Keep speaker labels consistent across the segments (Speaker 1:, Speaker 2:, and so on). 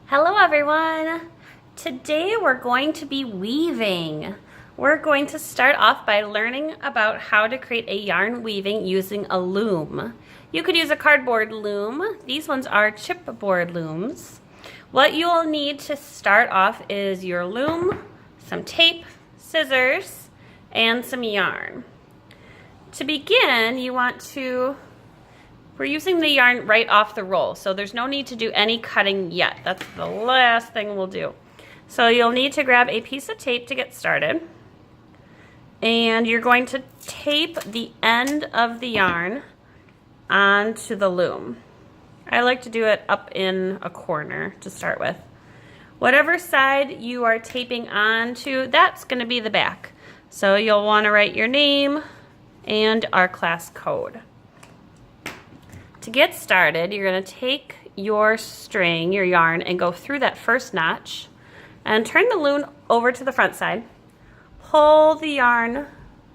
Speaker 1: Hello everyone! Today we're going to be weaving. We're going to start off by learning about how to create a yarn weaving using a loom. You could use a cardboard loom. These ones are chipboard looms. What you'll need to start off is your loom, some tape, scissors, and some yarn. To begin, we're using the yarn right off the roll, so there's no need to do any cutting yet. That's the last thing we'll do. So you'll need to grab a piece of tape to get started. And you're going to tape the end of the yarn onto the loom. I like to do it up in a corner to start with. Whatever side you are taping onto, that's going to be the back. So you'll want to write your name and our class code. To get started, you're going to take your string, your yarn, and go through that first notch and turn the loom over to the front side. Pull the yarn,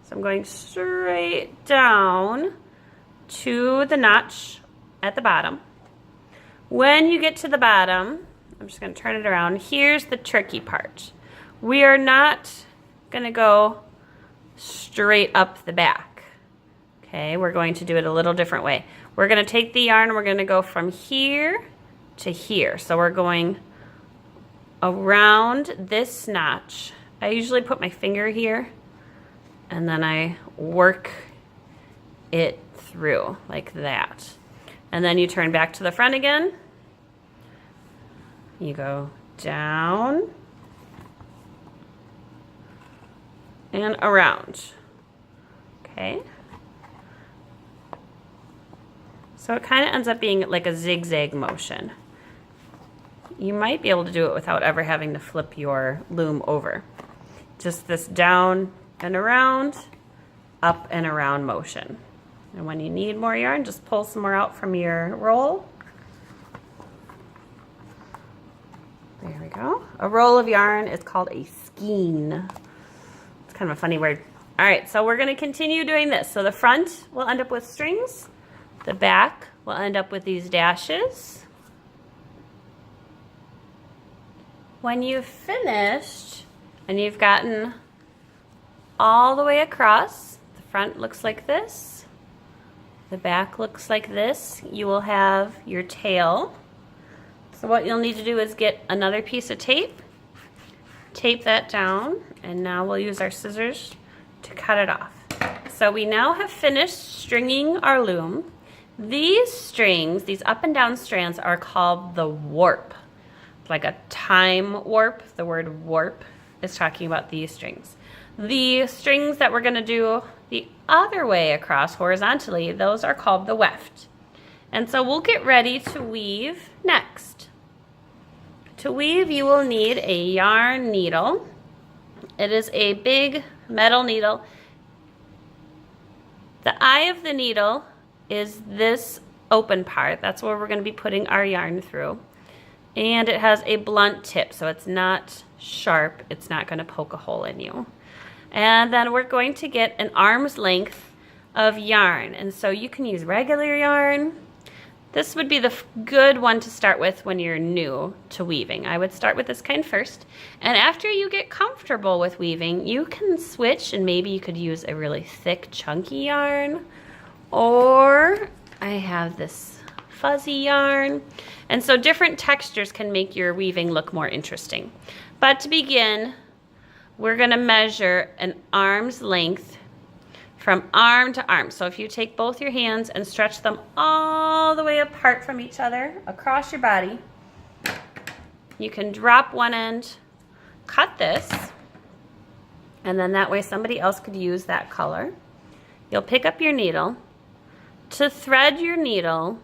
Speaker 1: so I'm going straight down to the notch at the bottom. When you get to the bottom, I'm just going to turn it around. Here's the tricky part. We are not going to go straight up the back. Okay, we're going to do it a little different way. We're going to take the yarn and we're going to go from here to here. So we're going around this notch. I usually put my finger here and then I work it through like that. And then you turn back to the front again. You go down and around. Okay. So it kind of ends up being like a zigzag motion. You might be able to do it without ever having to flip your loom over. Just this down and around, up and around motion. And when you need more yarn, just pull some more out from your roll. There we go. A roll of yarn is called a skein. It's kind of a funny word. All right, so we're going to continue doing this. So the front will end up with strings. The back will end up with these dashes. When you've finished and you've gotten all the way across, the front looks like this, the back looks like this, you will have your tail. So what you'll need to do is get another piece of tape, tape that down, and now we'll use our scissors to cut it off. So we now have finished stringing our loom. These strings, these up and down strands, are called the warp. It's like a time warp. The word warp is talking about these strings. The strings that we're going to do the other way across horizontally, those are called the weft. And so we'll get ready to weave next. To weave, you will need a yarn needle. It is a big metal needle. The eye of the needle is this open part. That's where we're going to be putting our yarn through. And it has a blunt tip, so it's not sharp. It's not going to poke a hole in you. And then we're going to get an arm's length of yarn. And so you can use regular yarn. This would be the good one to start with when you're new to weaving. I would start with this kind first. And after you get comfortable with weaving, you can switch, and maybe you could use a really thick, chunky yarn. Or I have this fuzzy yarn. And so different textures can make your weaving look more interesting. But to begin, we're going to measure an arm's length from arm to arm. So if you take both your hands and stretch them all the way apart from each other across your body, you can drop one end, cut this, and then that way somebody else could use that color. You'll pick up your needle. To thread your needle,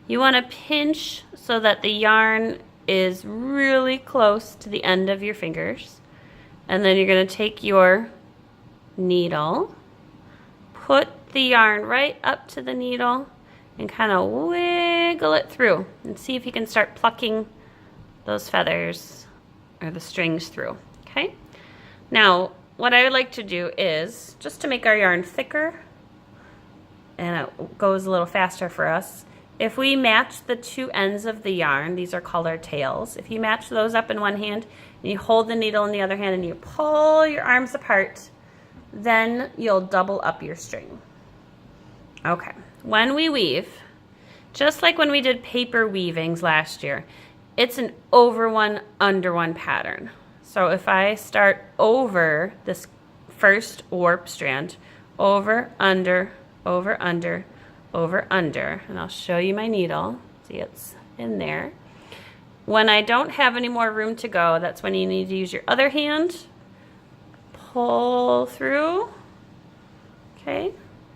Speaker 1: you want to pinch so that the yarn is really close to the end of your fingers. And then you're going to take your needle, put the yarn right up to the needle, and kind of wiggle it through. And see if you can start plucking those feathers or the strings through. Okay? Now, what I would like to do is, just to make our yarn thicker, and it goes a little faster for us, If we match the two ends of the yarn, these are called our tails. If you match those up in one hand and you hold the needle in the other hand and you pull your arms apart, then you'll double up your string. Okay, when we weave, just like when we did paper weavings last year, it's an over one, under one pattern. So if I start over this first warp strand, over, under, over, under, over, under, and I'll show you my needle. See, it's in there. When I don't have any more room to go, that's when you need to use your other hand, pull through, okay,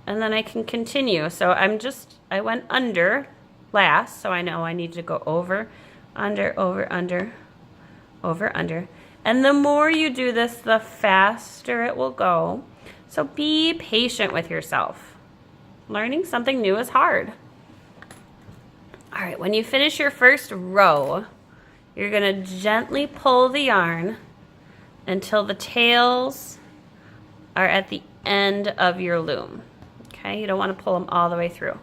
Speaker 1: and then I can continue. So I went under last, so I know I need to go over, under, over, under, over, under. And the more you do this, the faster it will go. So be patient with yourself. Learning something new is hard. All right, when you finish your first row, you're gonna gently pull the yarn until the tails are at the end of your loom. Okay, you don't wanna pull them all the way through.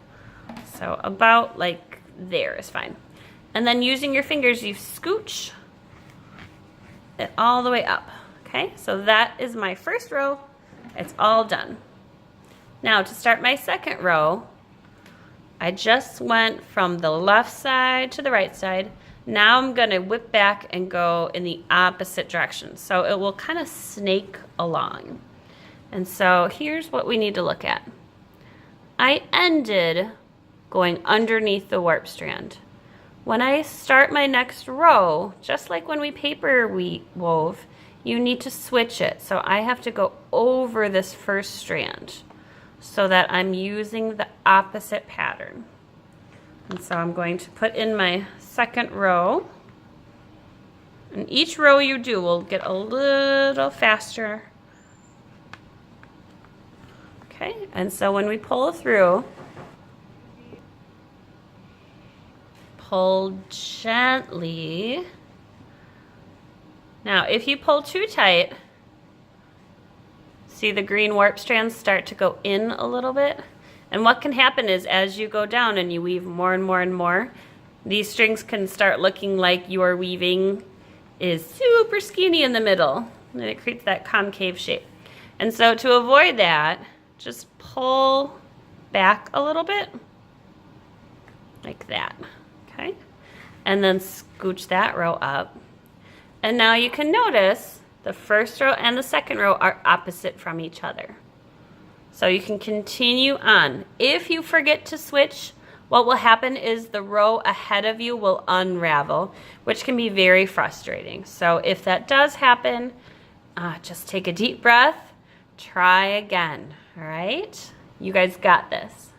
Speaker 1: So about like there is fine. And then using your fingers, you scooch it all the way up. Okay, so that is my first row. It's all done. Now to start my second row, I just went from the left side to the right side. Now I'm gonna whip back and go in the opposite direction. So it will kind of snake along. And so here's what we need to look at. I ended going underneath the warp strand. When I start my next row, just like when we paper wove, you need to switch it. So I have to go over this first strand so that I'm using the opposite pattern. And so I'm going to put in my second row. And each row you do will get a little faster. Okay, and so when we pull through, pull gently. Now, if you pull too tight, see the green warp strands start to go in a little bit? And what can happen is as you go down and you weave more and more and more, these strings can start looking like your weaving is super skinny in the middle, and it creates that concave shape. And so to avoid that, just pull back a little bit, like that, okay? And then scooch that row up. And now you can notice the first row and the second row are opposite from each other. So you can continue on. If you forget to switch, what will happen is the row ahead of you will unravel, which can be very frustrating. So if that does happen, just take a deep breath, try again, all right? You guys got this.